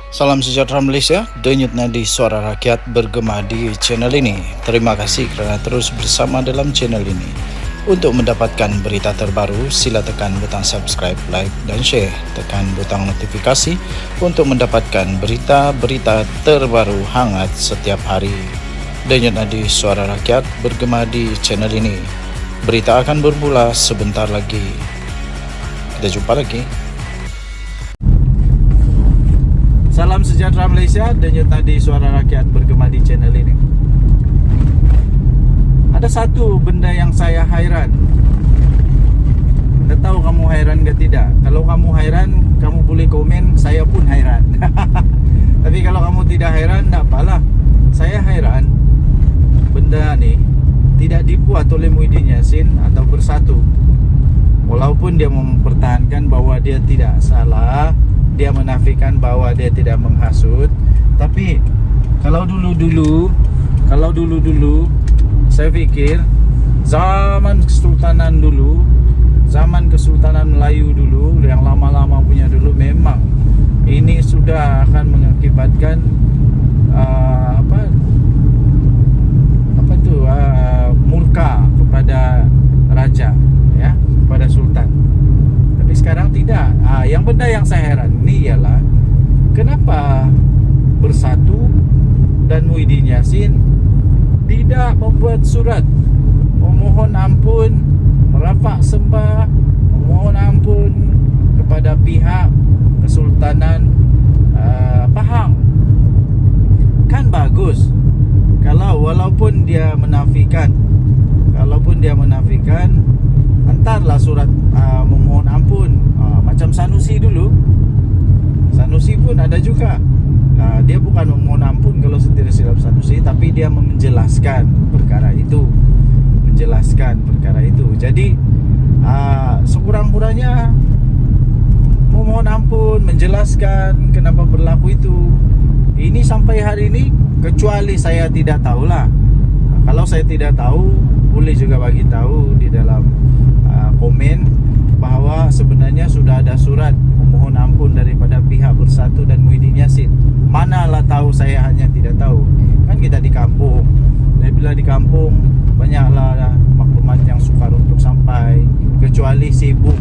Salam sejahtera Malaysia, denyut nadi suara rakyat bergema di channel ini. Terima kasih kerana terus bersama dalam channel ini. Untuk mendapatkan berita terbaru, sila tekan butang subscribe, like dan share. Tekan butang notifikasi untuk mendapatkan berita-berita terbaru hangat setiap hari. Denyut nadi suara rakyat bergema di channel ini. Berita akan bermula sebentar lagi. Kita jumpa lagi. Salam sejahtera Malaysia, denyut nadi suara rakyat bergema di channel ini. Ada satu benda yang saya hairan. Anda tahu kamu hairan ke tidak? Kalau kamu hairan, kamu boleh komen, saya pun hairan. Tapi kalau kamu tidak hairan, tak apalah. Saya hairan. Benda ni tidak dibuat oleh Muhyiddin Yassin atau Bersatu. Walaupun dia mempertahankan bahawa dia tidak salah, dia menafikan bahawa dia tidak menghasut. Tapi kalau dulu-dulu saya fikir zaman Kesultanan dulu, zaman Kesultanan Melayu dulu, yang lama-lama punya dulu, memang ini sudah akan mengakibatkan murka kepada raja, ya, kepada sultan. Tapi sekarang tidak. Yang benda yang saya heran ini ialah kenapa Bersatu dan Muhyiddin Yassin tidak membuat surat memohon ampun, merafak sembah, memohon ampun kepada pihak Kesultanan Pahang. Kan bagus kalau walaupun dia menafikan, hantarlah surat memohon ampun. Macam Sanusi dulu, Sanusi pun ada juga. Dia bukan memohon ampun kalau tidak silap Sanusi, tapi dia menjelaskan perkara itu. Jadi sekurang-kurangnya memohon ampun, menjelaskan kenapa berlaku itu. Ini sampai hari ini, kecuali saya tidak tahulah. Kalau saya tidak tahu, boleh juga bagi tahu di dalam komen bahawa sebenarnya sudah ada surat memohon ampun daripada pihak Bersatu dan Muhyiddin Yassin. Manalah tahu, saya hanya tidak tahu. Kan kita di kampung, dan bila di kampung banyaklah maklumat yang sukar untuk sampai. Kecuali sibuk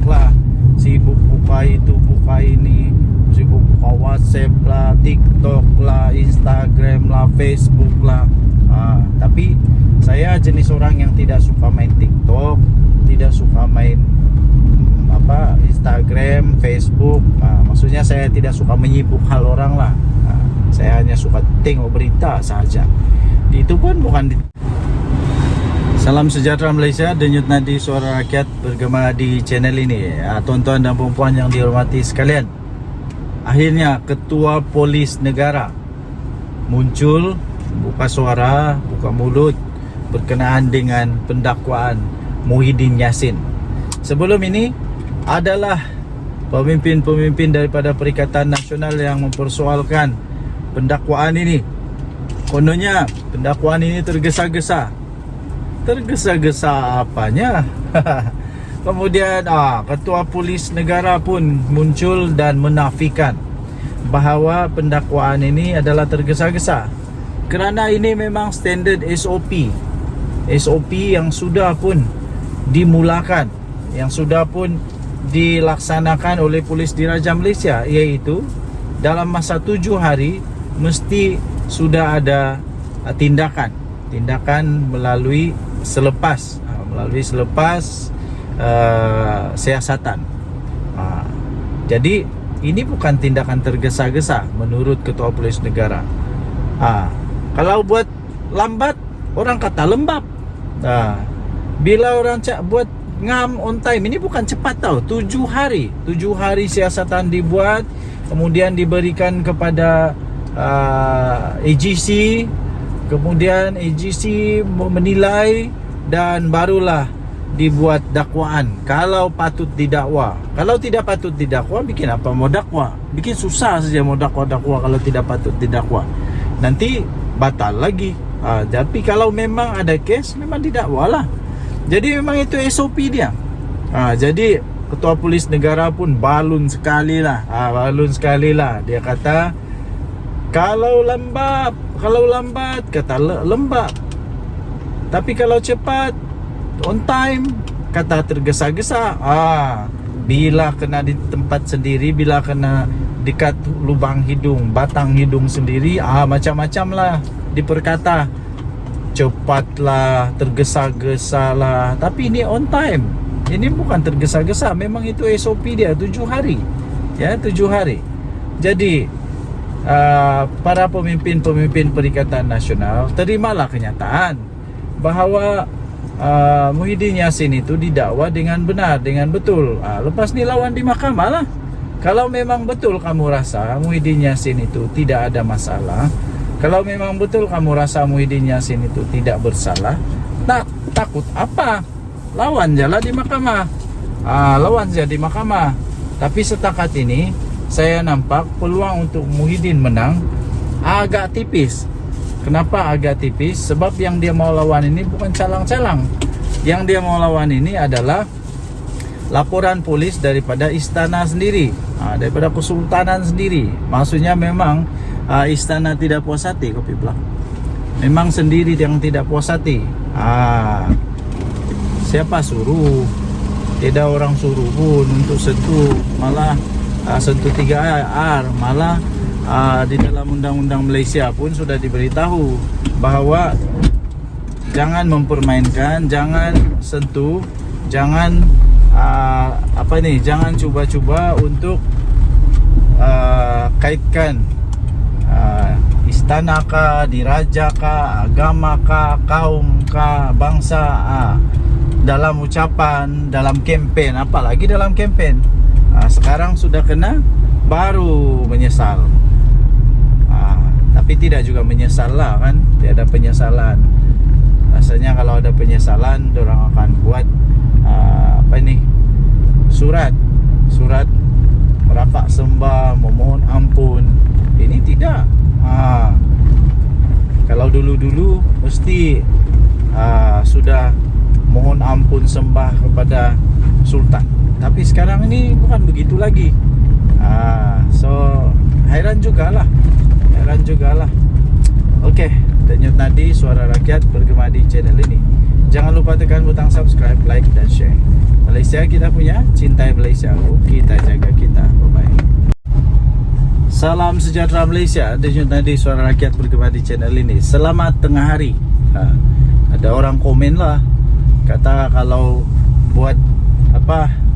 buka itu, buka ini, sibuk buka WhatsApp lah, TikTok lah, Instagram lah, Facebook lah. Tapi saya jenis orang yang tidak suka main TikTok, tidak suka main Instagram, Facebook. Maksudnya saya tidak suka menyibuk hal orang lah. Saya hanya suka tengok berita sahaja. Itu pun bukan Salam sejahtera Malaysia, denyut nadi suara rakyat bergema di channel ini. Tuan-tuan dan puan-puan yang dihormati sekalian, akhirnya Ketua Polis Negara muncul, buka suara, buka mulut berkenaan dengan pendakwaan Muhyiddin Yassin. Sebelum ini adalah pemimpin-pemimpin daripada Perikatan Nasional yang mempersoalkan pendakwaan ini. Kononnya pendakwaan ini tergesa-gesa. Tergesa-gesa apanya? Kemudian Ketua Polis Negara pun muncul dan menafikan bahawa pendakwaan ini adalah tergesa-gesa, kerana ini memang standard SOP yang sudah pun dimulakan, yang sudah pun dilaksanakan oleh Polis Diraja Malaysia, iaitu dalam masa 7 hari mesti sudah ada tindakan melalui selepas siasatan. Jadi ini bukan tindakan tergesa-gesa menurut Ketua Polis Negara. Kalau buat lambat, orang kata lembab. Bila orang buat ngam on time, ini bukan cepat tau. 7 hari siasatan dibuat, kemudian diberikan kepada AGC, kemudian AGC menilai, dan barulah dibuat dakwaan kalau patut didakwa. Kalau tidak patut didakwa, bikin apa mau dakwa? Bikin susah saja mau dakwa kalau tidak patut didakwa. Nanti batal lagi. Tapi kalau memang ada kes, memang didakwalah. Jadi memang itu SOP dia. Jadi Ketua Polis Negara pun balun sekali lah. Dia kata Kalau lambat kata lembab. Tapi kalau cepat, on time, kata tergesa-gesa. Bila kena di tempat sendiri, bila kena dekat lubang hidung, batang hidung sendiri, macam-macam lah diperkata. Cepatlah, tergesa-gesa lah. Tapi ini on time. Ini bukan tergesa-gesa. Memang itu SOP dia 7 hari. Ya, 7 hari. Jadi para pemimpin-pemimpin Perikatan Nasional, terimalah kenyataan bahawa Muhyiddin Yassin itu didakwa dengan benar, dengan betul. Lepas ni lawan di mahkamah lah. Kalau memang betul kamu rasa Muhyiddin Yassin itu tidak ada masalah, kalau memang betul kamu rasa Muhyiddin Yassin itu tidak bersalah, takut apa? Lawan jalan di mahkamah. Lawan saja di mahkamah. Tapi setakat ini saya nampak peluang untuk Muhyiddin menang agak tipis. Kenapa agak tipis? Sebab yang dia mau lawan ini bukan calang-calang. Yang dia mau lawan ini adalah laporan polis daripada istana sendiri, daripada kesultanan sendiri. Maksudnya memang istana tidak puas hati, kopi belak. Memang sendiri yang tidak puas hati. Siapa suruh? Tidak orang suruh pun untuk sentuh, malah sentuh 3R, malah di dalam undang-undang Malaysia pun sudah diberitahu bahawa jangan mempermainkan, jangan sentuh, jangan jangan cuba-cuba untuk kaitkan istana kah, diraja kah, agama kah, kaum kah, bangsa dalam ucapan, dalam kempen, apalagi dalam kempen. Sekarang sudah kena, baru menyesal. Tapi tidak juga menyesal lah kan, tidak ada penyesalan. Rasanya kalau ada penyesalan, orang akan buat surat merapak sembah, memohon ampun. Ini tidak. Kalau dulu-dulu mesti sudah mohon ampun sembah kepada sultan. Tapi sekarang ini bukan begitu lagi. So heran jugalah. Okey, denyut nadi suara rakyat bergema di channel ini. Jangan lupa tekan butang subscribe, like dan share. Malaysia kita punya, cintai Malaysia, kita jaga kita. Bye-bye. Salam sejahtera Malaysia. Denyut nadi suara rakyat bergema di channel ini. Selamat tengah hari. Ada orang komen lah, kata kalau buat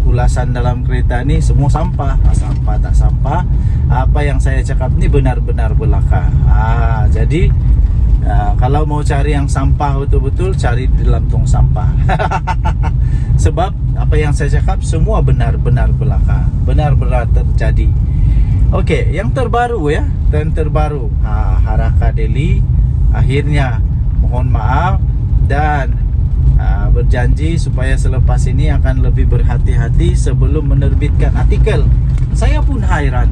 ulasan dalam kereta ni semua sampah. Sampah tak sampah, apa yang saya cakap ni benar-benar belaka. Jadi kalau mau cari yang sampah betul-betul, cari di dalam tong sampah. Sebab apa yang saya cakap semua benar-benar belaka, benar-benar terjadi. Okey, yang terbaru ya, terbaru Haraka Delhi akhirnya mohon maaf dan berjanji supaya selepas ini akan lebih berhati-hati sebelum menerbitkan artikel. Saya pun hairan,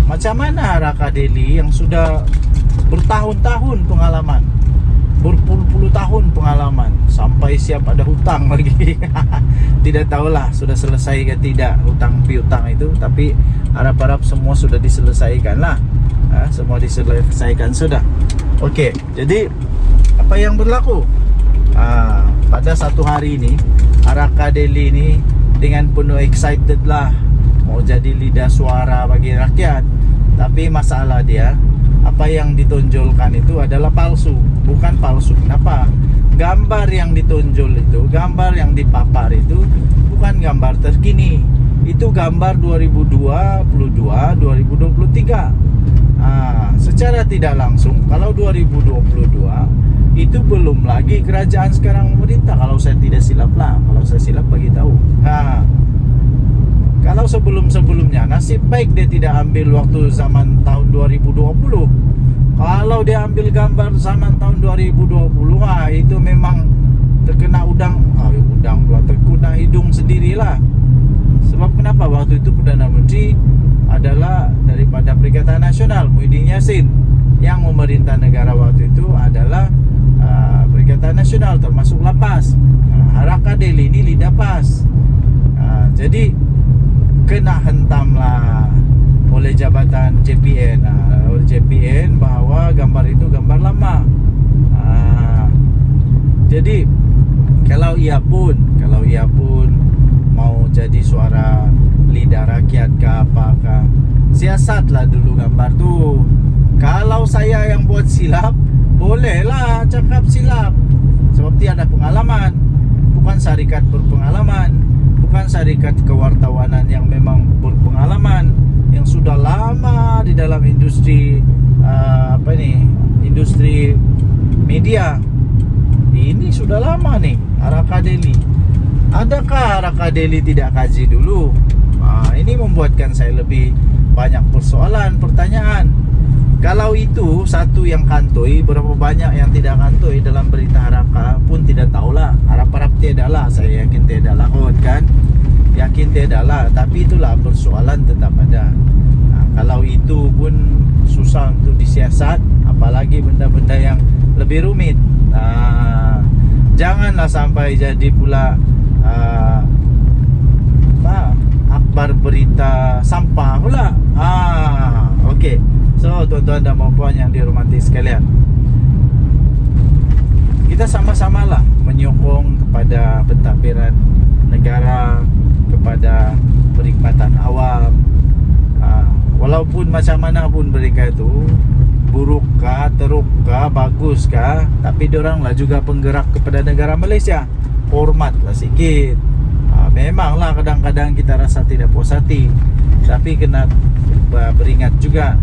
macam mana Haraka Delhi yang sudah bertahun-tahun pengalaman, berpuluh-puluh tahun pengalaman, sampai siap ada hutang lagi. Tidak tahulah sudah selesai ke tidak hutang piutang itu, tapi harap-harap semua sudah diselesaikan lah. Semua diselesaikan sudah. Okey, jadi apa yang berlaku? Pada satu hari ini Haraka Delhi ini dengan penuh excited lah mau jadi lidah suara bagi rakyat. Tapi masalah dia, apa yang ditonjolkan itu adalah palsu. Bukan palsu, kenapa? Gambar yang ditonjol itu, gambar yang dipapar itu bukan gambar terkini. Itu gambar 2022, 2023. Secara tidak langsung, kalau 2022 itu belum lagi kerajaan sekarang memerintah, kalau saya tidak silap lah. Kalau saya silap bagi tahu. Kalau sebelum-sebelumnya, nasib baik dia tidak ambil waktu zaman tahun 2020. Kalau dia ambil gambar zaman tahun 2020, itu memang terkena terkena hidung sendirilah. Sebab kenapa? Waktu itu Perdana Menteri adalah daripada Perikatan Nasional, Muhyiddin Yassin. Yang memerintah negara waktu itu adalah Perikatan Nasional, termasuk lapas. Haraka Delhi ini lidah pas. Jadi kena hentamlah oleh jabatan JPN, JPN bahwa gambar itu gambar lama. Jadi kalau ia pun mau jadi suara lidah rakyat ke apakah, siasatlah dulu gambar tuh. Kalau saya yang buat silap, bolehlah cakap silap, sebab dia ada pengalaman. Bukan syarikat berpengalaman, bukan syarikat kewartawanan yang memang berpengalaman, yang sudah lama di dalam industri industri media. Ini sudah lama nih, Araka Daily. Adakah Araka Daily tidak kaji dulu? Ini membuatkan saya lebih banyak persoalan, pertanyaan. Kalau itu satu yang kantoi, berapa banyak yang tidak kantoi dalam berita Araka pun tidak tahulah. Harap-harap tiada lah, saya yakin tiada lah kan? Yakin tiada lah, tapi itulah persoalan tetap ada. Kalau itu pun susah untuk disiasat, apalagi benda-benda yang lebih rumit. Janganlah sampai jadi pula akbar berita sampah pula. Okey. So tuan-tuan dan puan yang dihormati sekalian, kita sama-samalah menyokong kepada pentadbiran negara, kepada perkhidmatan awam. Walaupun macam mana pun mereka itu, burukkah, terukkah, baguskah, tapi dioranglah juga penggerak kepada negara Malaysia. Hormatlah sikit. Memanglah kadang-kadang kita rasa tidak puas hati, tapi kena beringat juga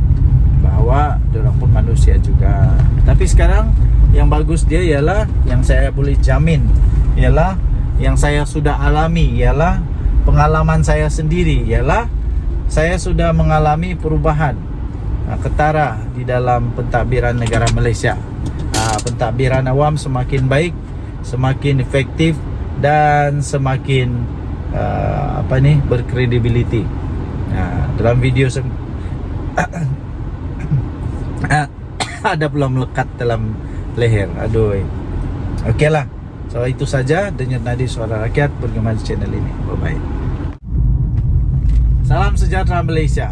bahwa diorang pun manusia juga. Tapi sekarang yang bagus dia ialah, yang saya boleh jamin ialah, yang saya sudah alami ialah, pengalaman saya sendiri ialah, saya sudah mengalami perubahan ketara di dalam pentadbiran negara Malaysia. Pentadbiran awam semakin baik, semakin efektif, dan semakin berkredibiliti. Dalam video ada pula melekat dalam leher. Aduh. Okeylah. So itu saja Denyut Nadi Suara Rakyat bergema di channel ini. Bye bye. Salam sejahtera Malaysia.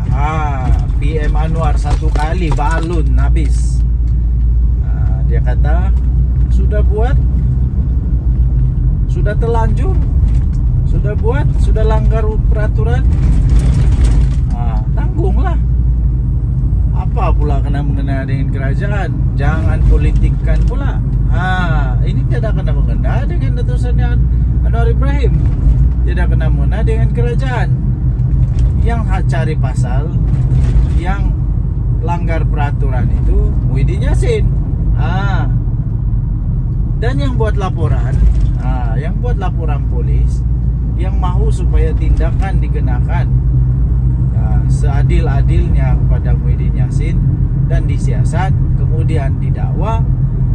PM Anwar satu kali balun habis. Dia kata sudah buat, sudah terlanjur, sudah buat, sudah langgar peraturan, tanggunglah. Apa pula kena mengena dengan kerajaan? Jangan politikkan pula. Ini tidak kena mengena dengan Datuk Seri Anwar Ibrahim, tidak kena mengena dengan kerajaan. Yang cari pasal, yang langgar peraturan itu Muhyiddin Yassin. Dan yang buat laporan, polis, yang mahu supaya tindakan dikenakan seadil-adilnya kepada Muhyiddin Yassin dan disiasat kemudian didakwa,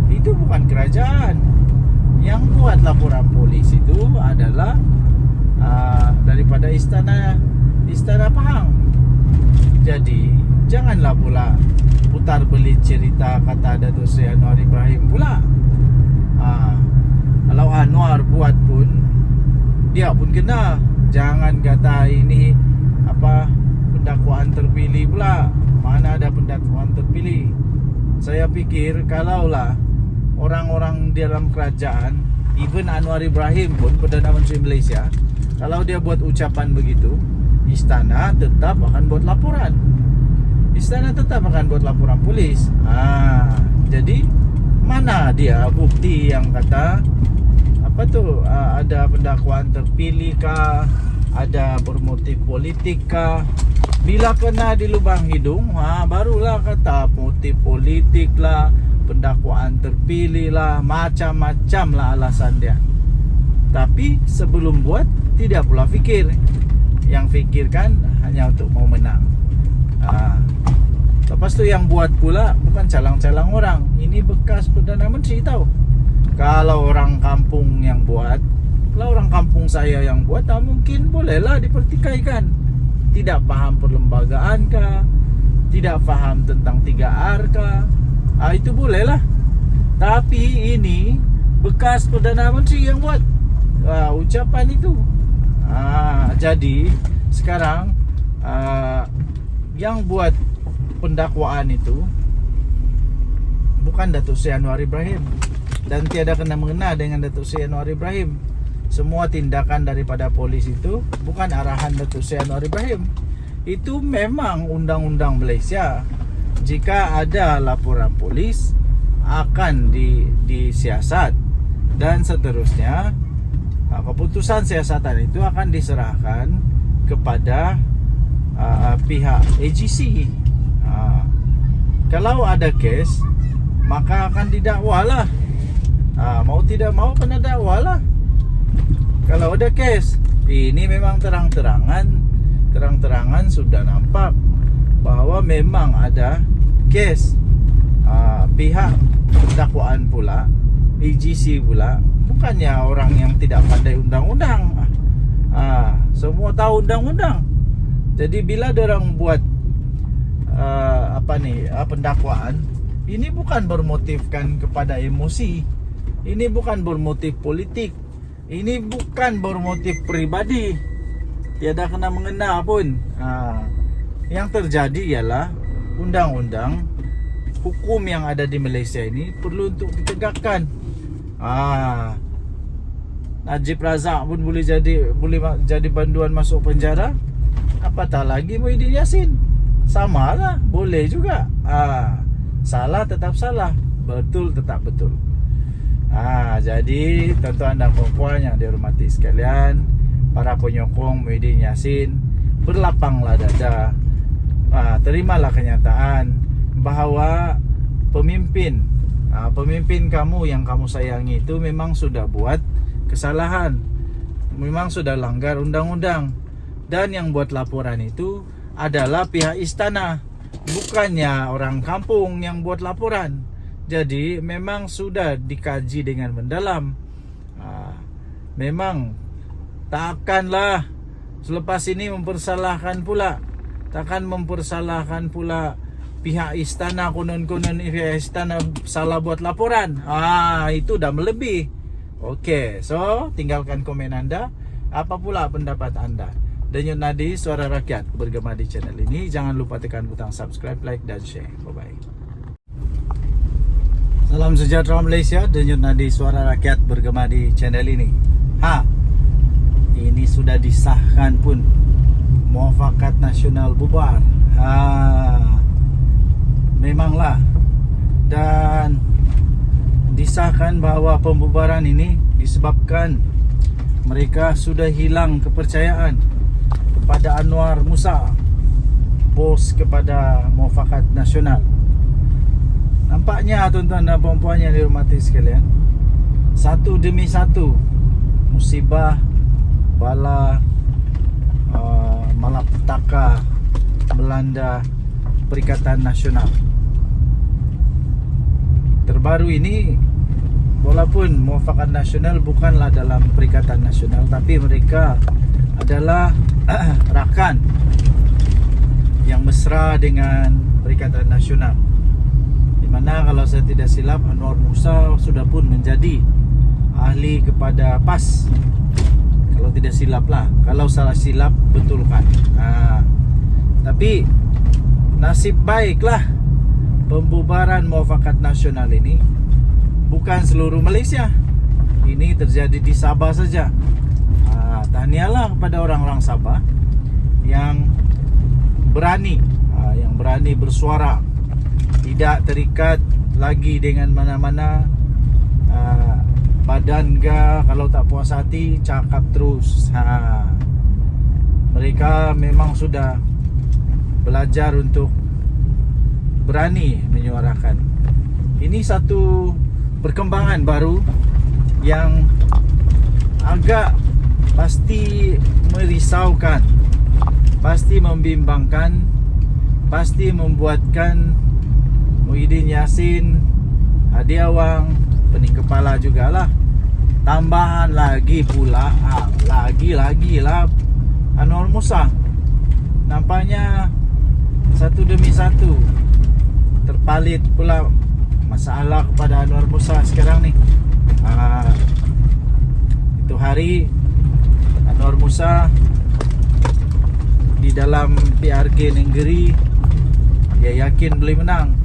itu bukan kerajaan. Yang buat laporan polis itu adalah daripada istana Pahang. Jadi janganlah pula putar belit cerita kata Datuk Seri Anwar Ibrahim pula. Kalau Anwar buat pun, dia pun kena. Jangan kata ini pendakwaan terpilih pula. Mana ada pendakwaan terpilih? Saya pikir kalaulah orang-orang di dalam kerajaan, even Anwar Ibrahim pun, Perdana Menteri Malaysia, kalau dia buat ucapan begitu, istana tetap akan buat laporan. Istana tetap akan buat laporan polis. Jadi mana dia bukti yang kata ada pendakwaan terpilih kah, ada bermotif politik kah? Bila kena di lubang hidung, barulah kata motif politik lah, pendakwaan terpilih lah, macam-macam lah alasan dia. Tapi sebelum buat, tidak pula fikir. Yang fikirkan hanya untuk mau menang. Lepas tu yang buat pula bukan calang-calang orang. Ini bekas Perdana Menteri tahu. Kalau orang kampung yang buat, kalau orang kampung saya yang buat, mungkin bolehlah dipertikaikan. Tidak faham perlembagaan kah, tidak faham tentang 3R kah, itu bolehlah. Tapi ini bekas Perdana Menteri yang buat ucapan itu. Jadi sekarang yang buat pendakwaan itu bukan Datuk Seri Anwar Ibrahim, dan tiada kena mengena dengan Datuk Seri Anwar Ibrahim. Semua tindakan daripada polis itu bukan arahan Datuk Seri Anwar Ibrahim. Itu memang undang-undang Malaysia. Jika ada laporan polis akan disiasat, dan seterusnya keputusan siasatan itu akan diserahkan kepada pihak AGC. Kalau ada kes, maka akan didakwalah. Mau tidak mau kena dakwalah. Kalau ada kes, ini memang terang-terangan sudah nampak bahwa memang ada kes. Pihak dakwaan pula, AGC pula, bukannya orang yang tidak pandai undang-undang. Semua tahu undang-undang. Jadi bila dorang buat pendakwaan, ini bukan bermotifkan kepada emosi, ini bukan bermotif politik, ini bukan bermotif pribadi, tiada kena mengena pun. Yang terjadi ialah undang-undang hukum yang ada di Malaysia ini perlu untuk ditegakkan. Najib Razak pun boleh jadi banduan masuk penjara, apatah lagi Muhyiddin Yassin. Sama lah, boleh juga. Salah tetap salah, betul tetap betul. Jadi tuan-tuan dan puan yang dihormati sekalian, para penyokong Muhyiddin Yassin, berlapanglah dada. Terimalah kenyataan bahawa pemimpin kamu yang kamu sayangi itu memang sudah buat kesalahan, memang sudah langgar undang-undang, dan yang buat laporan itu adalah pihak istana, bukannya orang kampung yang buat laporan. Jadi memang sudah dikaji dengan mendalam. Memang takkanlah selepas ini mempersalahkan pula, pihak istana, konon-konon pihak istana salah buat laporan. Itu dah melebih. Okey, so tinggalkan komen anda. Apa pula pendapat anda? Denyut Nadi Suara Rakyat bergema di channel ini. Jangan lupa tekan butang subscribe, like dan share. Bye-bye. Salam sejahtera Malaysia. Denyut Nadi Suara Rakyat bergema di channel ini. Ini sudah disahkan pun, Muafakat Nasional bubar. Memanglah, dan disahkan bahawa pembubaran ini disebabkan mereka sudah hilang kepercayaan kepada Anwar Musa, bos kepada Muafakat Nasional. Nampaknya tuan-tuan dan puan-puan yang dihormati sekalian, satu demi satu musibah, bala, malapetaka melanda Perikatan Nasional. Terbaru ini, walaupun Muafakat Nasional bukanlah dalam Perikatan Nasional, tapi mereka adalah rakan yang mesra dengan Perikatan Nasional, di mana kalau saya tidak silap Anwar Musa sudah pun menjadi ahli kepada PAS. Kalau tidak silap lah, kalau salah silap betulkan. Tapi nasib baiklah pembubaran Muafakat Nasional ini bukan seluruh Malaysia. Ini terjadi di Sabah saja. Tahniahlah kepada orang-orang Sabah yang berani bersuara, tidak terikat lagi dengan mana-mana badan ke. Kalau tak puas hati, cakap terus. Mereka memang sudah belajar untuk berani menyuarakan. Ini satu perkembangan baru yang agak pasti merisaukan, pasti membimbangkan, pasti membuatkan Muhyiddin Yassin, Hadi Awang, pening kepala jugalah. Tambahan lagi pula, lagi lah Anwar Musa. Nampaknya satu demi satu terpalit pula masalah kepada Anwar Musa sekarang ni. Itu hari Anwar Musa di dalam PRK Nenggeri dia yakin beliau menang.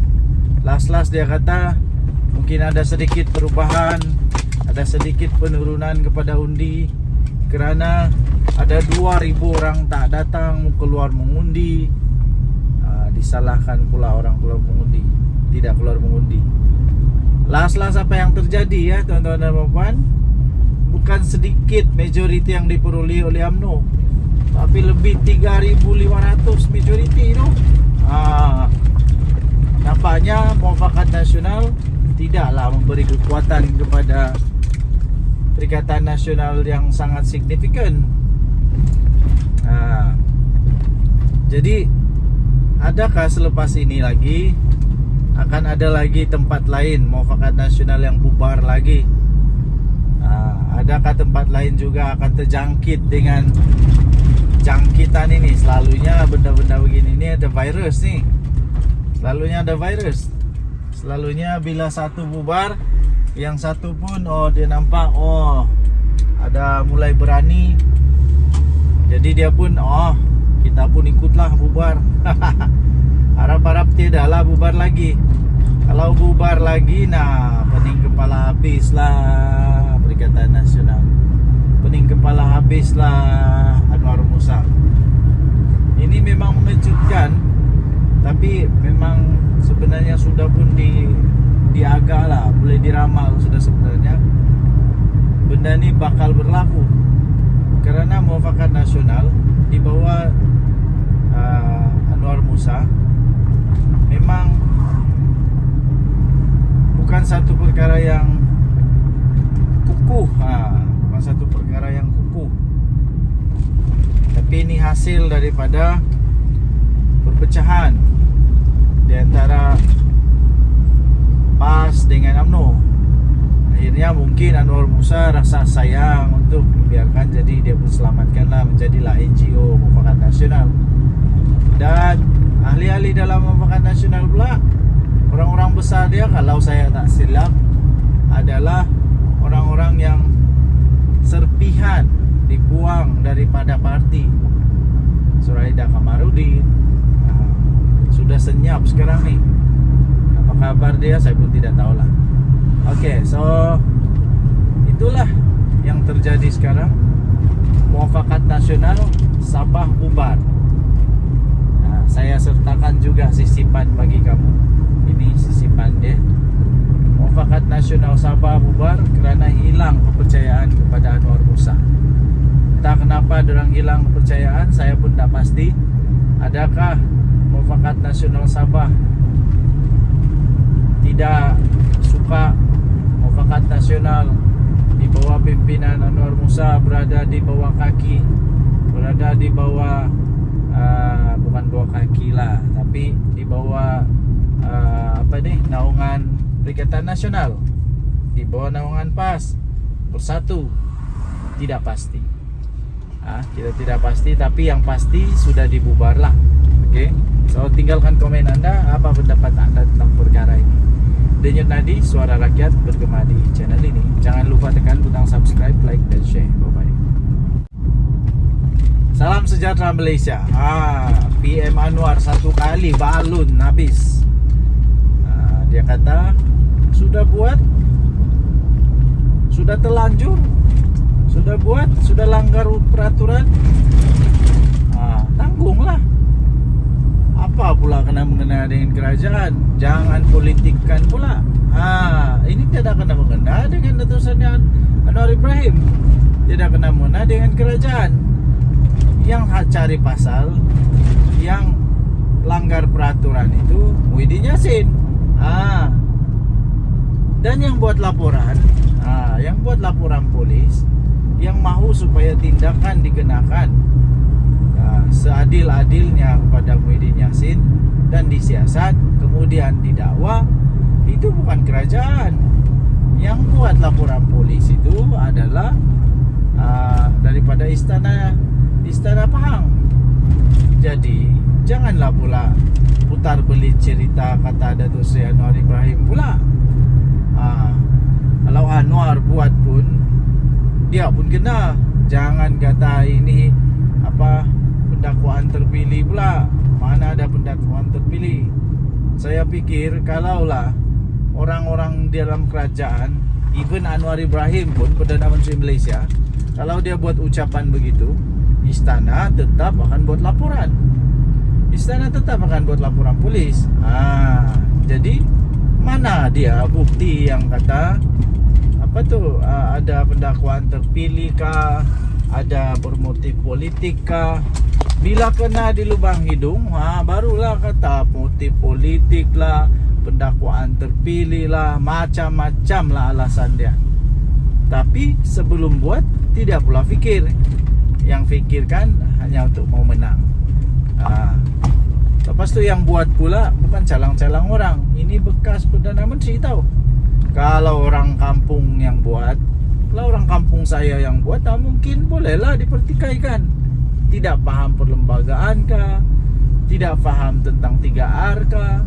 Last dia kata mungkin ada sedikit perubahan, ada sedikit penurunan kepada undi kerana ada 2,000 orang tak datang keluar mengundi. Disalahkan pula orang keluar mengundi, tidak keluar mengundi. Last apa yang terjadi ya tuan-tuan dan puan? Bukan sedikit majoriti yang diperoleh oleh UMNO, tapi lebih 3.500 majoriti itu. Nampaknya Muafakat Nasional tidaklah memberi kekuatan kepada Perikatan Nasional yang sangat signifikan. Jadi adakah selepas ini lagi akan ada lagi tempat lain Muafakat Nasional yang bubar lagi? Adakah tempat lain juga akan terjangkit dengan jangkitan ini? Selalunya benda-benda begini ini ada virus nih. Selalunya ada virus. Selalunya bila satu bubar, yang satu pun dia nampak ada mulai berani. Jadi dia pun kita pun ikutlah bubar. Harap-harap tidaklah bubar lagi. Kalau bubar lagi, pening kepala habislah Perikatan Nasional. Pening kepala habislah Anwar Musa. Ini memang mengejutkan, tapi memang sebenarnya sudah pun diagak lah, boleh diramal sudah sebenarnya benda ini bakal berlaku. Kerana Muafakat Nasional di bawah Anwar Musa memang bukan satu perkara yang kukuh, bukan satu perkara yang kukuh, tapi ini hasil daripada perpecahan di antara PAS dengan UMNO. Akhirnya mungkin Anwar Musa rasa sayang untuk membiarkan, jadi dia pun selamatkanlah, menjadilah NGO Muafakat Nasional. Dan ahli-ahli dalam Muafakat Nasional pula, orang-orang besar dia, kalau saya tak silap, adalah orang-orang yang serpihan dibuang daripada parti. Suraida Kamarudin sudah senyap sekarang nih. Apa kabar dia saya pun tidak tahulah. Okey, so itulah yang terjadi sekarang. Muafakat Nasional Sabah bubar. Saya sertakan juga sisipan bagi kamu. Ini sisipan dia. Muafakat Nasional Sabah bubar kerana hilang kepercayaan kepada Anwar Musa. Entah kenapa dorang hilang kepercayaan, saya pun tak pasti. Adakah Muafakat Nasional Sabah tidak suka Muafakat Nasional di bawah pimpinan Anwar Musa berada di bawah kaki, berada di bawah bukan bawah kaki lah, tapi di bawah naungan Perikatan Nasional, di bawah naungan PAS Bersatu? Tidak pasti. Kita tidak pasti, tapi yang pasti sudah dibubar lah. Okey, so tinggalkan komen anda, apa pendapat anda tentang perkara ini. Denyut Nadi, suara rakyat bergema di channel ini. Jangan lupa tekan butang subscribe, like dan share. Bye bye. Salam sejahtera Malaysia. PM Anwar satu kali balun habis. Dia kata sudah buat, sudah terlanjur, sudah buat, sudah langgar peraturan, tanggunglah. Apa pula kena mengena dengan kerajaan? Jangan politikkan pula. Ini tidak kena mengena dengan Datuk Seri Anwar Ibrahim, tidak kena mengena dengan kerajaan. Yang cari pasal, yang langgar peraturan itu Muhyiddin Yassin. Dan yang buat laporan, yang buat laporan polis, yang mahu supaya tindakan dikenakan seadil-adilnya kepada Muhyiddin Yassin dan disiasat kemudian didakwa, itu bukan kerajaan. Yang buat laporan polis itu adalah daripada istana Pahang. Jadi janganlah pula putar belit cerita kata Datuk Seri Anwar Ibrahim pula. Kalau Anwar buat pun, dia pun kena. Jangan kata ini pendakwaan terpilih pula. Mana ada pendakwaan terpilih? saya pikir kalaulah orang-orang di dalam kerajaan, even Anwar Ibrahim pun, Perdana Menteri Malaysia, kalau dia buat ucapan begitu, istana tetap akan buat laporan. Istana tetap akan buat laporan polis. Jadi mana dia bukti yang kata apa tu, ada pendakwaan terpilih kah, ada bermotif politik kah? Bila kena di lubang hidung, barulah kata motif politik lah, pendakwaan terpilih lah, macam-macam lah alasan dia. Tapi sebelum buat, tidak pula fikir. Yang fikirkan hanya untuk mau menang. Lepas tu yang buat pula bukan calang-calang orang. Ini bekas Perdana Menteri tahu. Kalau orang kampung yang buat, kalau orang kampung saya yang buat, mungkin bolehlah dipertikaikan. Tidak faham perlembagaan kah, tidak faham tentang 3R kah,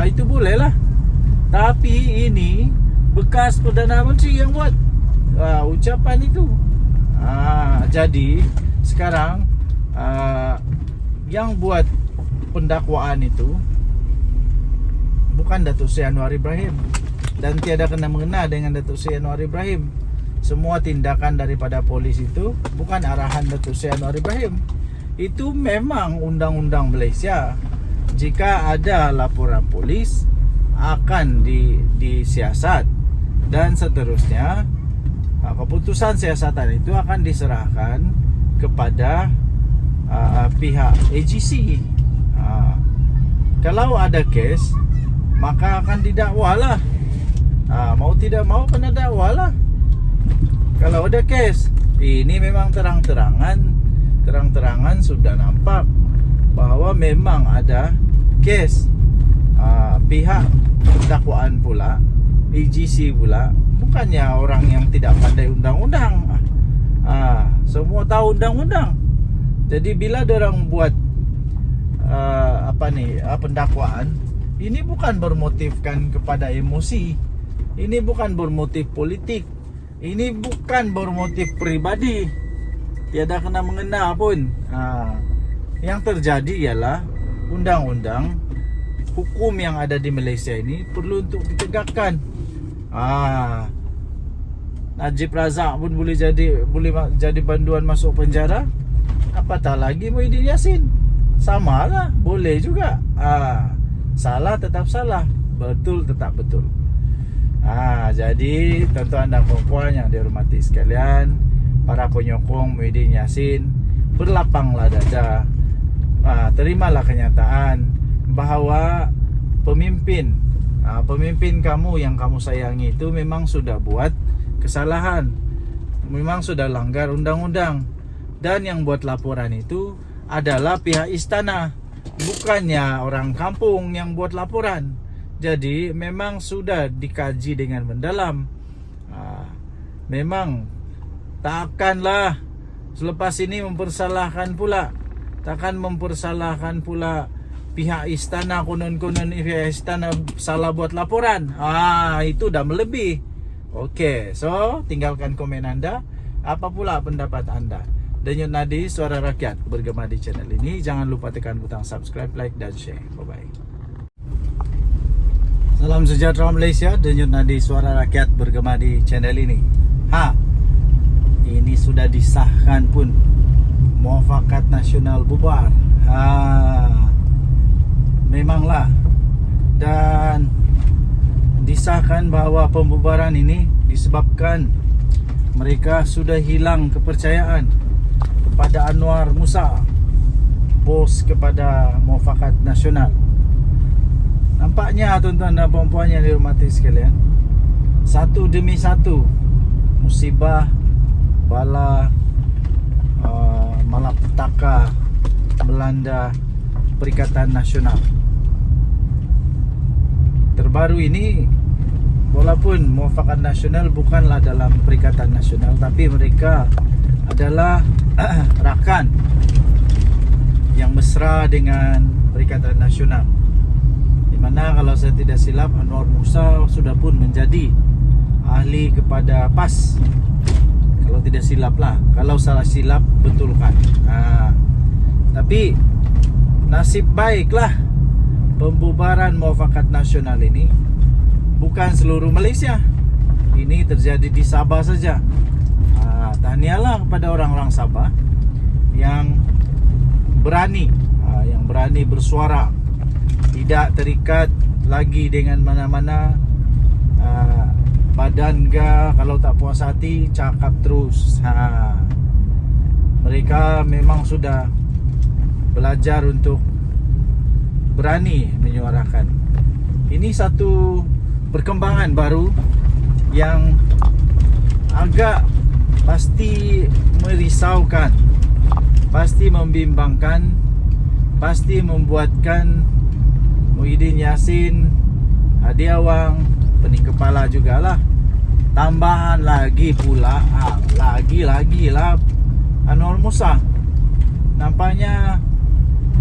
itu bolehlah. Tapi ini bekas Perdana Menteri yang buat ucapan itu. Jadi sekarang yang buat pendakwaan itu bukan Datuk Seri Anwar Ibrahim, dan tiada kena mengena dengan Datuk Seri Anwar Ibrahim. Semua tindakan daripada polis itu bukan arahan Datuk Seri Anwar Ibrahim. Itu memang undang-undang Malaysia. Jika ada laporan polis, akan disiasat, dan seterusnya keputusan siasatan itu akan diserahkan kepada pihak AGC. Kalau ada kes, maka akan didakwalah. Mau tidak mau kena dakwalah. Kalau ada kes, ini memang terang-terangan sudah nampak bahwa memang ada kes. Pihak dakwaan pula, AGC pula, bukannya orang yang tidak pandai undang-undang. Semua tahu undang-undang. Jadi bila dorang buat pendakwaan, ini bukan bermotifkan kepada emosi, ini bukan bermotif politik, ini bukan bermotif pribadi, tiada kena mengena pun. Yang terjadi ialah undang-undang hukum yang ada di Malaysia ini perlu untuk ditegakkan. Najib Razak pun boleh jadi banduan masuk penjara, apatah lagi Muhyiddin Yassin. Sama lah, boleh juga. Salah tetap salah, betul tetap betul. Jadi tuan-tuan dan puan-puan yang dihormati sekalian, para penyokong Muhyiddin Yassin, berlapanglah dada. Terimalah kenyataan bahawa pemimpin kamu yang kamu sayangi itu memang sudah buat kesalahan, memang sudah langgar undang-undang, dan yang buat laporan itu adalah pihak istana, bukannya orang kampung yang buat laporan. Jadi memang sudah dikaji dengan mendalam. Memang takkanlah selepas ini mempersalahkan pula, takkan mempersalahkan pula pihak istana, konon-konon pihak istana salah buat laporan. Itu dah melebih. Okey, so tinggalkan komen anda. Apa pula pendapat anda? Denyut Nadi, Suara Rakyat bergema di channel ini. Jangan lupa tekan butang subscribe, like dan share. Bye-bye. Salam sejahtera Malaysia. Denyut Nadi, Suara Rakyat bergema di channel ini. Ini sudah disahkan pun, Muafakat Nasional bubar. Memanglah. Dan disahkan bahawa pembubaran ini disebabkan mereka sudah hilang kepercayaan kepada Anwar Musa, bos kepada Muafakat Nasional. Nampaknya tuan-tuan dan puan-puan yang dihormati sekalian, satu demi satu musibah, bala, malapetaka melanda Perikatan Nasional. Terbaru ini, walaupun Muafakat Nasional bukanlah dalam Perikatan Nasional, tapi mereka adalah rakan yang mesra dengan Perikatan Nasional, di mana kalau saya tidak silap Anwar Musa sudah pun menjadi ahli kepada PAS. Kalau tidak silap lah, kalau salah silap betulkan. Tapi nasib baiklah pembubaran Muafakat Nasional ini bukan seluruh Malaysia. Ini terjadi di Sabah saja. Tahniahlah kepada orang-orang Sabah yang berani bersuara, tidak terikat lagi dengan mana-mana badan ke. Kalau tak puas hati cakap terus. Mereka memang sudah belajar untuk berani menyuarakan. Ini satu perkembangan baru yang agak pasti merisaukan, pasti membimbangkan, pasti membuatkan Muhyiddin Yassin, Hadi Awang, pening kepala jugalah. Tambahan lagi pula lagi lah Anwar Musa. Nampaknya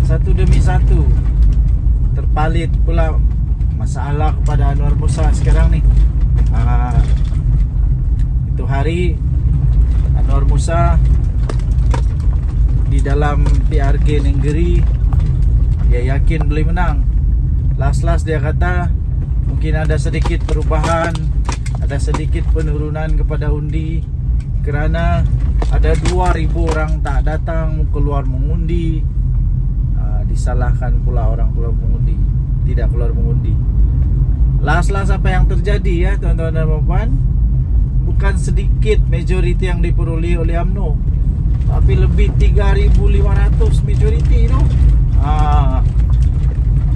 satu demi satu terpalit pula masalah kepada Anwar Musa sekarang ni. Itu hari Anwar Musa di dalam PRK Nenggeri, dia yakin boleh menang. Last dia kata mungkin ada sedikit perubahan, ada sedikit penurunan kepada undi kerana ada 2,000 orang tak datang keluar mengundi. Disalahkan pula orang keluar mengundi, tidak keluar mengundi. Last apa yang terjadi ya tuan-tuan dan puan-puan, bukan sedikit majoriti yang diperoleh oleh UMNO, tapi lebih 3,500 majoriti itu.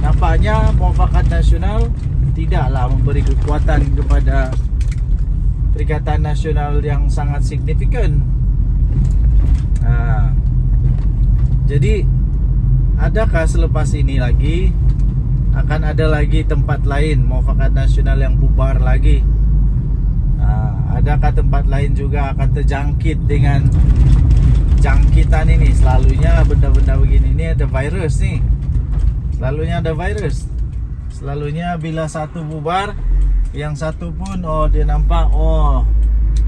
Nampaknya Muafakat Nasional tidaklah memberi kekuatan kepada Perikatan Nasional yang sangat signifikan. Jadi adakah selepas ini lagi akan ada lagi tempat lain Muafakat Nasional yang bubar lagi? Adakah tempat lain juga akan terjangkit dengan jangkitan ini? Selalunya benda-benda begini ni ada virus ni. Selalunya ada virus. Selalunya bila satu bubar, yang satu pun dia nampak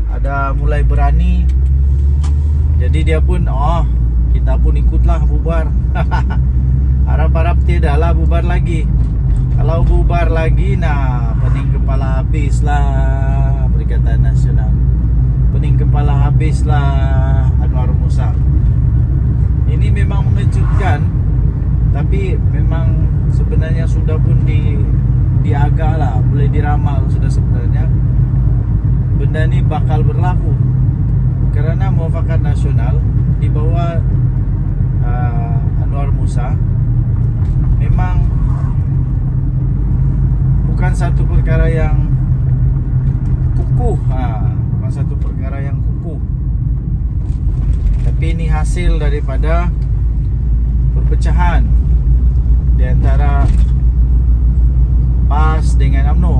ada mulai berani. Jadi dia pun kita pun ikutlah bubar. Harap-harap tidaklah bubar lagi. Kalau bubar lagi, pening kepala habislah Perikatan Nasional. Pening kepala habislah Anwar Musa. Ini memang mengejutkan, tapi memang sebenarnya sudah pun diagaklah, boleh diramal sudah sebenarnya benda ni bakal berlaku. Kerana Muafakat Nasional di bawah Anwar Musa memang bukan satu perkara yang kukuh, bukan satu perkara yang kukuh, tapi ini hasil daripada perpecahan di antara PAS dengan UMNO.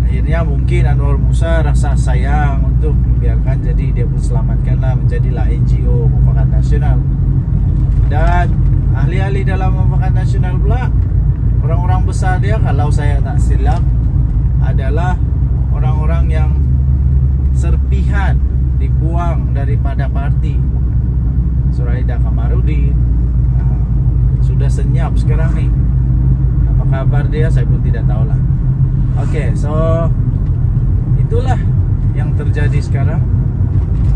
Akhirnya mungkin Anwar Musa rasa sayang untuk membiarkan, jadi dia pun selamatkanlah, menjadilah NGO Muafakat Nasional. Dan ahli-ahli dalam Muafakat Nasional pula, orang-orang besar dia, kalau saya tak silap, adalah orang-orang yang serpihan dibuang daripada parti. Suraida Kamarudin sudah senyap sekarang ni. Apa kabar dia saya pun tidak tahulah. Okey, so itulah yang terjadi sekarang.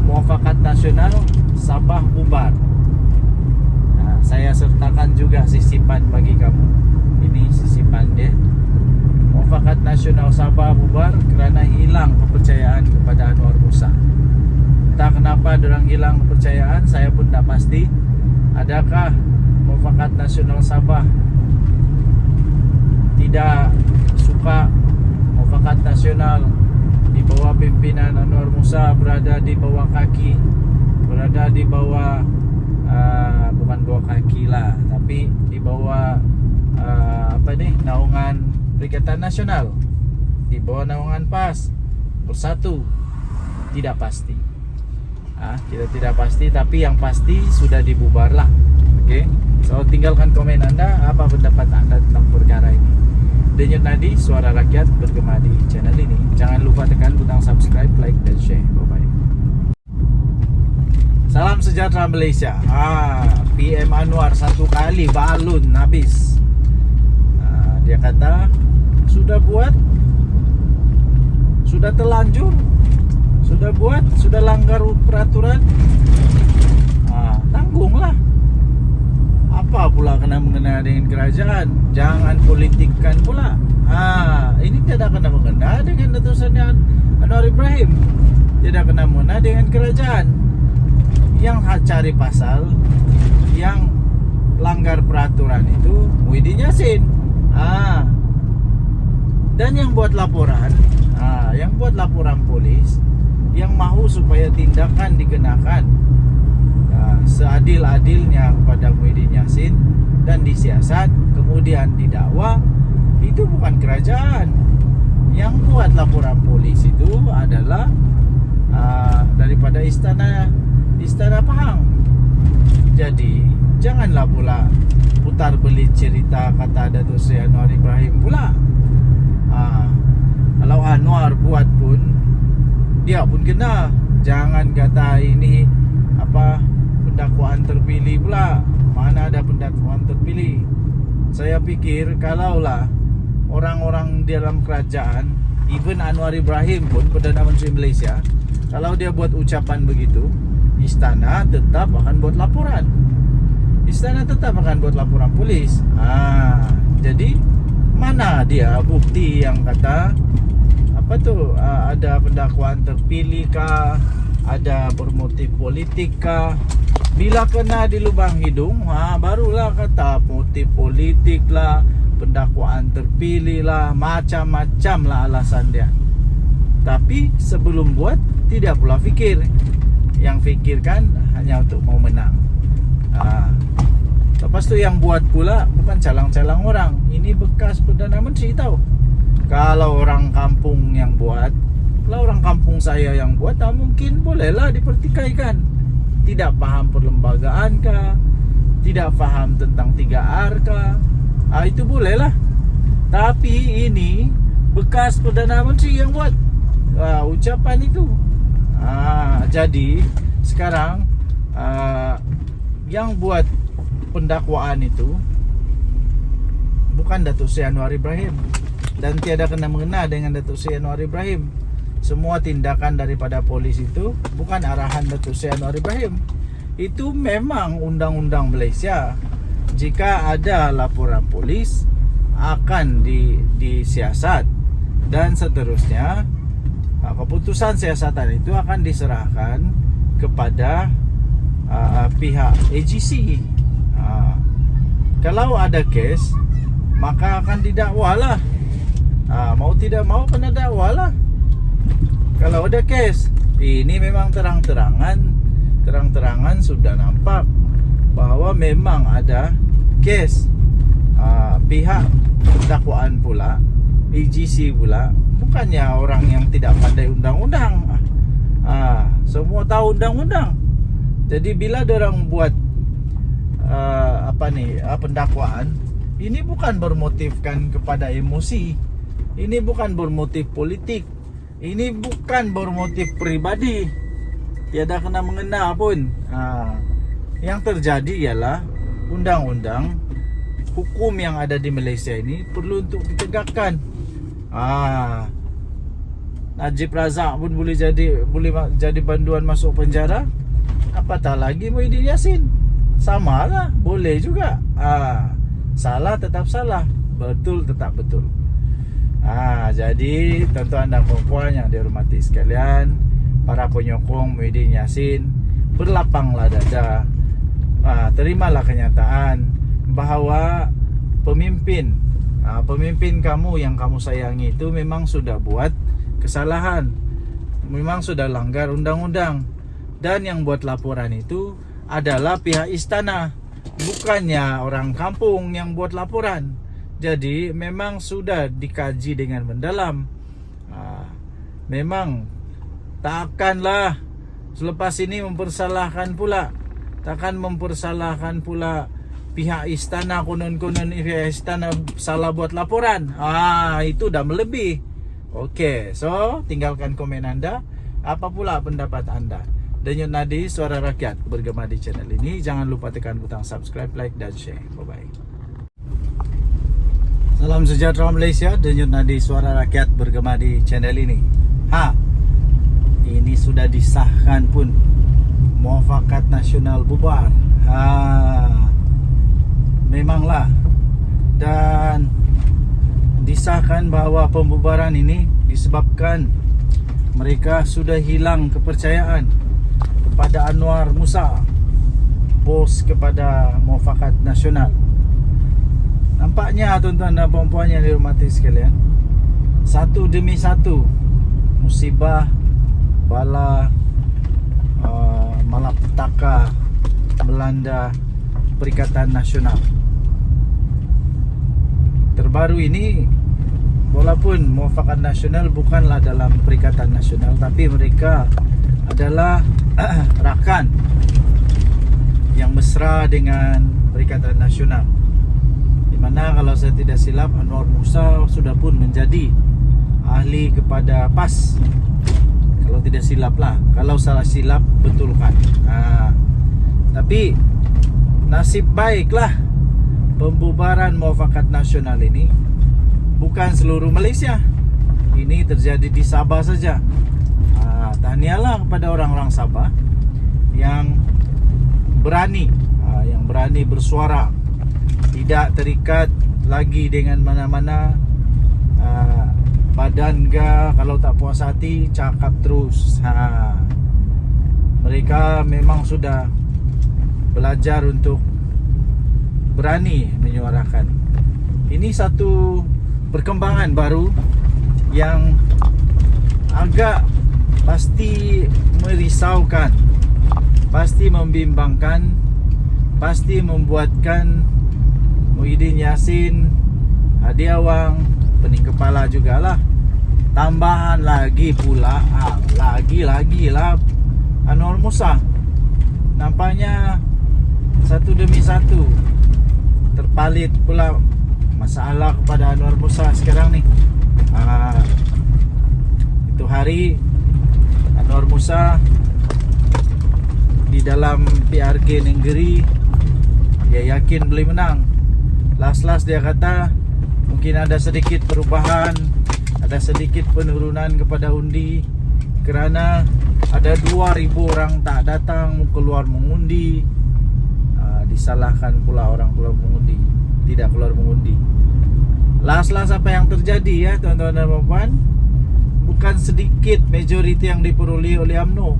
Muafakat Nasional Sabah bubar. Saya sertakan juga sisipan bagi kamu. Ini sisipan dia. Muafakat Nasional Sabah bubar kerana hilang kepercayaan kepada Anwar Musa. Entah kenapa diorang hilang kepercayaan, saya pun tak pasti. Adakah Muafakat Nasional Sabah tidak suka Muafakat Nasional di bawah pimpinan Anwar Musa berada di bawah kaki, berada di bawah bukan bawah kaki lah, tapi di bawah naungan Perikatan Nasional, di bawah naungan PAS Bersatu. Tidak pasti. Kita tidak pasti, tapi yang pasti sudah dibubar lah. Okey. So tinggalkan komen anda, apa pendapat anda tentang perkara ini. Denyut Nadi, suara rakyat bergema di channel ini. Jangan lupa tekan butang subscribe, like dan share. Bye bye. Salam sejahtera Malaysia. PM Anwar satu kali balun habis. Dia kata sudah buat, sudah terlanjur, sudah buat, sudah langgar peraturan, tanggunglah. Apa pula kena mengena dengan kerajaan? Jangan politikkan pula. Ini tidak kena mengena dengan Datuk Seri Anwar Ibrahim, tidak kena mengena dengan kerajaan. Yang cari pasal, yang langgar peraturan itu Muhyiddin Yassin. Dan yang buat laporan, yang buat laporan polis, yang mahu supaya tindakan dikenakan seadil-adilnya kepada Muhyiddin Yassin dan disiasat kemudian didakwa, itu bukan kerajaan. Yang buat laporan polis itu adalah daripada istana Pahang. Jadi janganlah pula putar belit cerita kata Datuk Seri Anwar Ibrahim pula. Kalau Anwar buat pun, dia pun kena. Jangan kata ini pendakwaan terpilih pula. Mana ada pendakwaan terpilih? Saya pikir kalaulah orang-orang di dalam kerajaan, even Anwar Ibrahim pun, Perdana Menteri Malaysia, kalau dia buat ucapan begitu, istana tetap akan buat laporan. Istana tetap akan buat laporan polis. Jadi mana dia bukti yang kata ada pendakwaan terpilih kah, ada bermotif politik kah? Bila kena di lubang hidung, barulah kata motif politik lah, pendakwaan terpilih lah, macam-macam lah alasan dia. Tapi sebelum buat, tidak pula fikir. Yang fikirkan hanya untuk mau menang. Lepas tu yang buat pula bukan calang-calang orang. Ini bekas Perdana Menteri tahu. Kalau orang kampung yang buat, kalau orang kampung saya yang buat, mungkin bolehlah dipertikaikan. Tidak faham perlembagaan kah, tidak faham tentang 3R kah, itu bolehlah. Tapi ini bekas Perdana Menteri yang buat ucapan itu. Jadi sekarang yang buat pendakwaan itu bukan Datuk Seri Anwar Ibrahim, dan tiada kena mengena dengan Datuk Seri Anwar Ibrahim. Semua tindakan daripada polis itu bukan arahan Datuk Seri Anwar Ibrahim. Itu memang undang-undang Malaysia. Jika ada laporan polis, akan disiasat, dan seterusnya keputusan siasatan itu akan diserahkan kepada pihak AGC. Kalau ada kes, maka akan didakwalah. Mau tidak mau kena dakwalah. Kalau ada kes, ini memang terang-terangan sudah nampak bahwa memang ada kes. Pihak dakwaan pula, AGC pula, bukannya orang yang tidak pandai undang-undang. Semua tahu undang-undang. Jadi bila dorang buat pendakwaan, ini bukan bermotifkan kepada emosi, ini bukan bermotif politik, ini bukan bermotif pribadi, tiada kena mengena pun. Yang terjadi ialah undang-undang, hukum yang ada di Malaysia ini perlu untuk ditegakkan. Najib Razak pun boleh jadi banduan masuk penjara, apatah lagi Muhyiddin Yassin. Sama lah, boleh juga. Salah tetap salah, betul tetap betul. Jadi tuan-tuan dan puan-puan yang dihormati sekalian, para penyokong Muhyiddin Yassin, berlapanglah dada. Terimalah kenyataan bahawa pemimpin kamu yang kamu sayangi itu memang sudah buat kesalahan, memang sudah langgar undang-undang, dan yang buat laporan itu adalah pihak istana, bukannya orang kampung yang buat laporan. Jadi memang sudah dikaji dengan mendalam. Memang takkanlah selepas ini mempersalahkan pula, takkan mempersalahkan pula pihak istana, konon-konon pihak istana salah buat laporan. Itu dah melebih. Okey, so tinggalkan komen anda. Apa pula pendapat anda? Denyut Nadi, Suara Rakyat bergema di channel ini. Jangan lupa tekan butang subscribe, like dan share. Bye-bye. Salam sejahtera Malaysia, denyut nadi suara rakyat bergema di channel ini. Ini sudah disahkan pun, Muafakat Nasional bubar. Memanglah. Dan disahkan bahawa pembubaran ini disebabkan mereka sudah hilang kepercayaan kepada Anwar Musa, bos kepada Muafakat Nasional. Nampaknya tuan-tuan dan puan-puan yang dihormati sekalian, satu demi satu musibah, bala, malapetaka melanda Perikatan Nasional. Terbaru ini, walaupun Muafakat Nasional bukanlah dalam Perikatan Nasional, tapi mereka adalah rakan yang mesra dengan Perikatan Nasional. Di mana kalau saya tidak silap, Anwar Musa sudah pun menjadi ahli kepada PAS. Kalau tidak silap lah, kalau salah silap betulkan. Tapi nasib baiklah pembubaran Muafakat Nasional ini bukan seluruh Malaysia. Ini terjadi di Sabah saja. Tahniahlah kepada orang-orang Sabah yang berani, yang berani bersuara, tidak terikat lagi dengan mana-mana badan ke. Kalau tak puas hati, cakap terus. Mereka memang sudah belajar untuk berani menyuarakan. Ini satu perkembangan baru yang agak pasti merisaukan, pasti membimbangkan, pasti membuatkan Muhyiddin Yassin, Hadi Awang, pening kepala jugalah. Tambahan lagi pula, lagi lah Anwar Musa. Nampaknya satu demi satu terpalit pula masalah kepada Anwar Musa sekarang ni. Itu hari Anwar Musa di dalam PRK Nenggeri, dia yakin boleh menang. Last dia kata mungkin ada sedikit perubahan, ada sedikit penurunan kepada undi kerana ada 2,000 orang tak datang keluar mengundi. Disalahkan pula orang keluar mengundi, tidak keluar mengundi. Last apa yang terjadi ya tuan-tuan dan puan, bukan sedikit majoriti yang diperoleh oleh UMNO,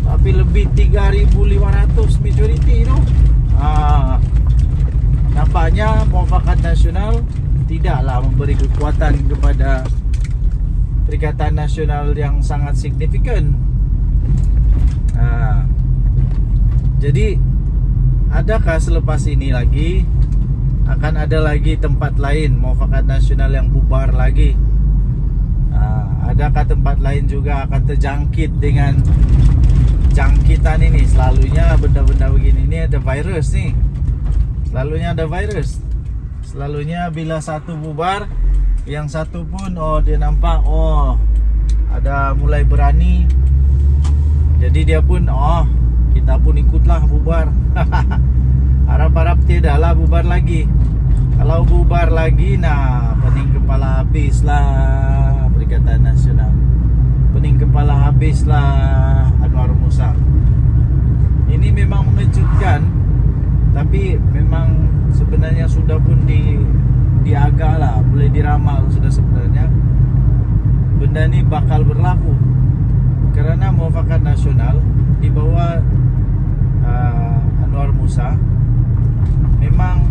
tapi lebih 3,500 majoriti itu. Nampaknya Muafakat Nasional tidaklah memberi kekuatan kepada Perikatan Nasional yang sangat signifikan. Jadi adakah selepas ini lagi akan ada lagi tempat lain Muafakat Nasional yang bubar lagi? Adakah tempat lain juga akan terjangkit dengan jangkitan ini? Selalunya benda-benda begini ni ada virus ni. Selalunya ada virus. Selalunya bila satu bubar, yang satu pun dia nampak ada mulai berani. Jadi dia pun kita pun ikutlah bubar. Harap-harap tidaklah bubar lagi. Kalau bubar lagi, pening kepala habislah Perikatan Nasional. Pening kepala habislah Anwar Musa. Ini memang mengejutkan, tapi memang sebenarnya sudah pun diagak lah, boleh diramal sudah sebenarnya benda ni bakal berlaku. Kerana Muafakat Nasional di bawah Anwar Musa memang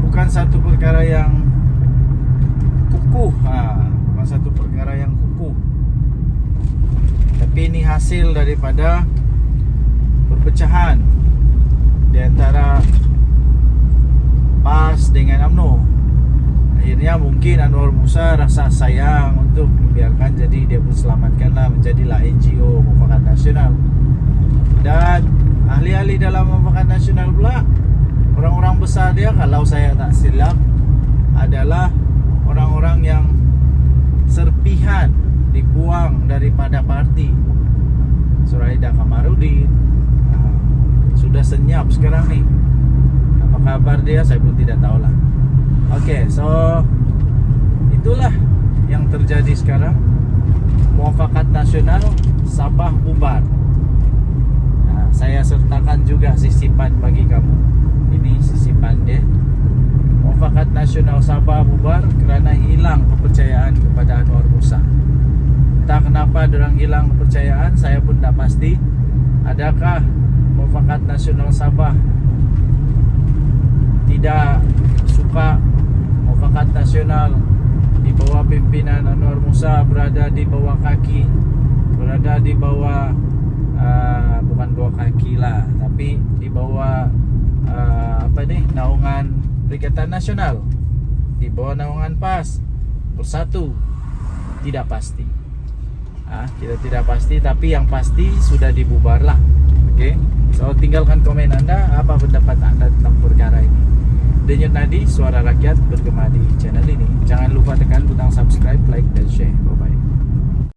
bukan satu perkara yang kukuh, bukan satu perkara yang kukuh, tapi ini hasil daripada perpecahan di antara PAS dengan UMNO. Akhirnya mungkin Anwar Musa rasa sayang untuk membiarkan, jadi dia pun selamatkanlah, menjadilah NGO Muafakat Nasional. Dan ahli-ahli dalam Muafakat Nasional pula, orang-orang besar dia, kalau saya tak silap, adalah orang-orang yang serpihan dibuang daripada parti. Suraida Kamarudin sudah senyap sekarang ni. Apa kabar dia saya pun tidak tahulah. Oke, so itulah yang terjadi sekarang. Muafakat Nasional Sabah bubar. Nah, saya sertakan juga sisipan bagi kamu. Ini sisipan dia. Muafakat Nasional Sabah bubar kerana hilang kepercayaan kepada Anwar Musa. Entah kenapa dorang hilang kepercayaan, saya pun tak pasti. Adakah Muafakat Nasional Sabah tidak suka Muafakat Nasional di bawah pimpinan Anwar Musa berada di bawah kaki, berada di bawah bukan bawah kaki lah, tapi di bawah naungan Perikatan Nasional, di bawah naungan PAS Bersatu. Tidak pasti. Kita tidak pasti, tapi yang pasti sudah dibubar lah. Oke, so tinggalkan komen Anda, apa pendapat Anda tentang perkara ini. Denyut Nadi, suara rakyat bergema di channel ini. Jangan lupa tekan butang subscribe, like, dan share.